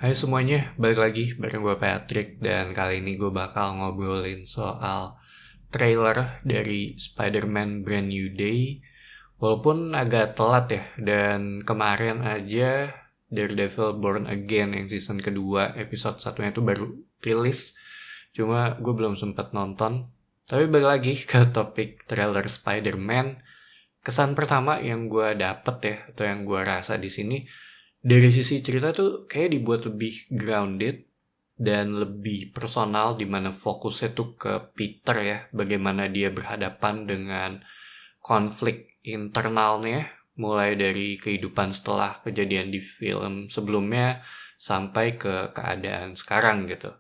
Hai semuanya, balik lagi bareng gue Patrick dan kali ini gue bakal ngobrolin soal trailer dari Spider-Man Brand New Day. Walaupun agak telat ya, dan kemarin aja Daredevil Born Again yang season kedua episode satunya itu baru rilis. Cuma gue belum sempat nonton. Tapi balik lagi ke topik trailer Spider-Man. Kesan pertama yang gue dapet ya, atau yang gue rasa di sini dari sisi cerita tuh kayak dibuat lebih grounded dan lebih personal di mana fokusnya tuh ke Peter ya, bagaimana dia berhadapan dengan konflik internalnya mulai dari kehidupan setelah kejadian di film sebelumnya sampai ke keadaan sekarang gitu.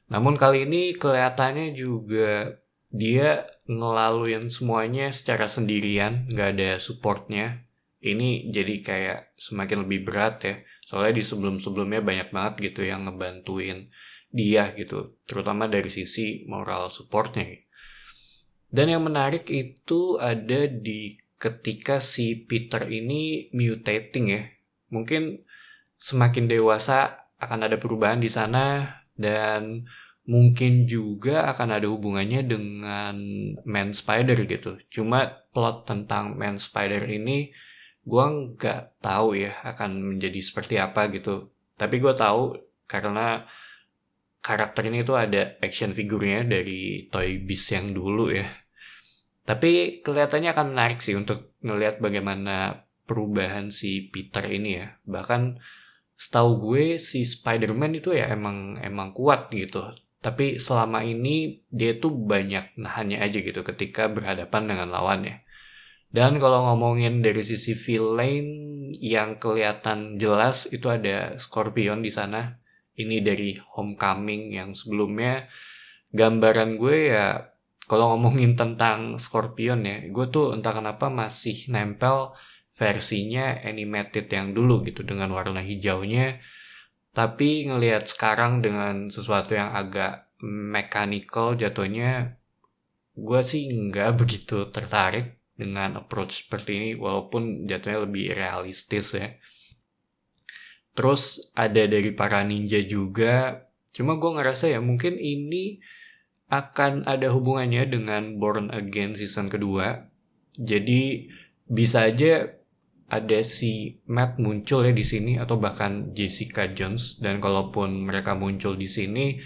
Namun kali ini kelihatannya juga dia ngelaluin semuanya secara sendirian, nggak ada supportnya. Ini jadi kayak semakin lebih berat ya. Soalnya di sebelum-sebelumnya banyak banget gitu yang ngebantuin dia gitu. Terutama dari sisi moral supportnya. Dan yang menarik itu ada di ketika si Peter ini mutating ya. Mungkin semakin dewasa akan ada perubahan di sana dan mungkin juga akan ada hubungannya dengan Man Spider gitu. Cuma plot tentang Man Spider ini gue nggak tahu ya akan menjadi seperti apa gitu. Tapi gue tahu karena karakter ini tuh ada action figurnya dari Toy Biz yang dulu ya. Tapi kelihatannya akan menarik sih untuk ngelihat bagaimana perubahan si Peter ini ya. Bahkan setahu gue si Spider-Man itu ya emang kuat gitu. Tapi selama ini dia tuh banyak nahannya aja gitu ketika berhadapan dengan lawannya. Dan kalau ngomongin dari sisi villain yang kelihatan jelas itu ada Scorpion di sana. Ini dari Homecoming yang sebelumnya gambaran gue ya kalau ngomongin tentang Scorpion ya, gue tuh entah kenapa masih nempel versinya animated yang dulu gitu dengan warna hijaunya. Tapi ngelihat sekarang dengan sesuatu yang agak mechanical jatuhnya, gue sih nggak begitu tertarik dengan approach seperti ini walaupun jatuhnya lebih realistis ya. Terus ada dari para ninja juga, cuma gue ngerasa ya mungkin ini akan ada hubungannya dengan Born Again season kedua. Jadi bisa aja ada si Matt muncul ya di sini atau bahkan Jessica Jones, dan kalaupun mereka muncul di sini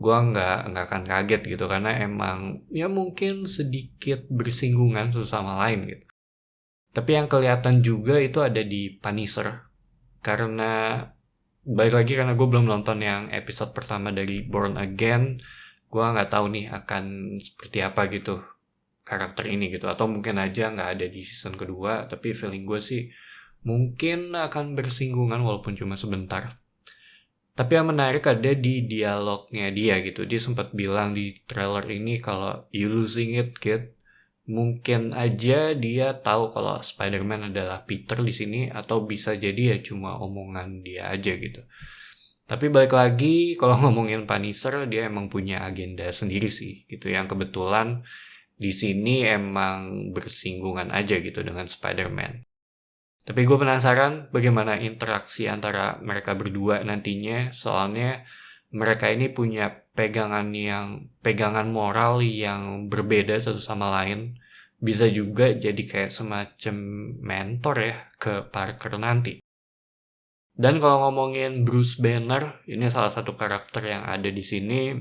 gua nggak akan kaget gitu karena emang ya mungkin sedikit bersinggungan satu sama lain gitu. Tapi yang kelihatan juga itu ada di Punisher karena balik lagi karena gue belum nonton yang episode pertama dari Born Again, gue nggak tahu nih akan seperti apa gitu karakter ini gitu, atau mungkin aja nggak ada di season kedua, tapi feeling gue sih mungkin akan bersinggungan walaupun cuma sebentar. Tapi yang menarik ada di dialognya dia gitu, dia sempat bilang di trailer ini kalau you losing it kid. Mungkin aja dia tahu kalau Spider-Man adalah Peter di sini, atau bisa jadi ya cuma omongan dia aja gitu. Tapi balik lagi, kalau ngomongin Punisher, dia emang punya agenda sendiri sih, gitu. Yang kebetulan di sini emang bersinggungan aja gitu dengan Spider-Man. Tapi gue penasaran bagaimana interaksi antara mereka berdua nantinya, soalnya mereka ini punya pegangan moral yang berbeda satu sama lain. Bisa juga jadi kayak semacam mentor ya ke Parker nanti. Dan kalau ngomongin Bruce Banner, ini salah satu karakter yang ada di sini.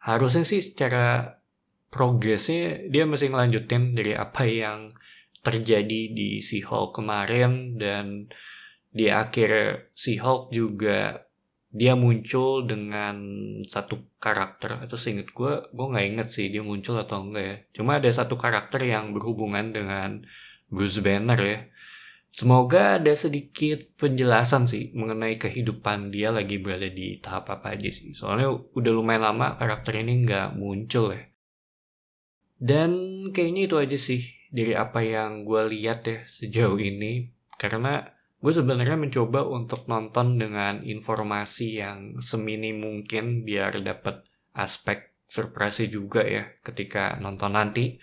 Harusnya sih secara progresnya dia mesti ngelanjutin dari apa yang terjadi di She-Hulk kemarin, dan di akhir She-Hulk juga dia muncul dengan satu karakter, atau seinget gue nggak inget sih dia muncul atau enggak ya. Cuma ada satu karakter yang berhubungan dengan Bruce Banner ya. Semoga ada sedikit penjelasan sih mengenai kehidupan dia lagi berada di tahap apa aja sih. Soalnya udah lumayan lama karakter ini nggak muncul ya. Dan kayaknya itu aja sih dari apa yang gue lihat ya sejauh ini. Karena gue sebenarnya mencoba untuk nonton dengan informasi yang seminim mungkin biar dapat aspek surprise juga ya ketika nonton nanti.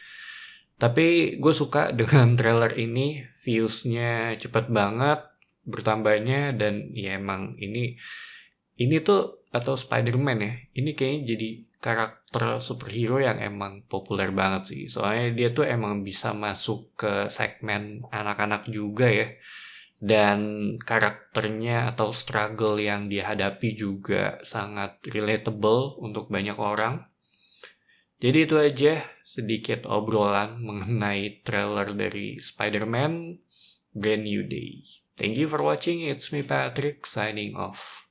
Tapi gue suka dengan trailer ini, views-nya cepet banget, bertambahnya, dan ya emang ini tuh, atau Spider-Man ya, ini kayaknya jadi karakter superhero yang emang populer banget sih. Soalnya dia tuh emang bisa masuk ke segmen anak-anak juga ya. Dan karakternya atau struggle yang dia hadapi juga sangat relatable untuk banyak orang. Jadi itu aja sedikit obrolan mengenai trailer dari Spider-Man Brand New Day. Thank you for watching. It's me Patrick signing off.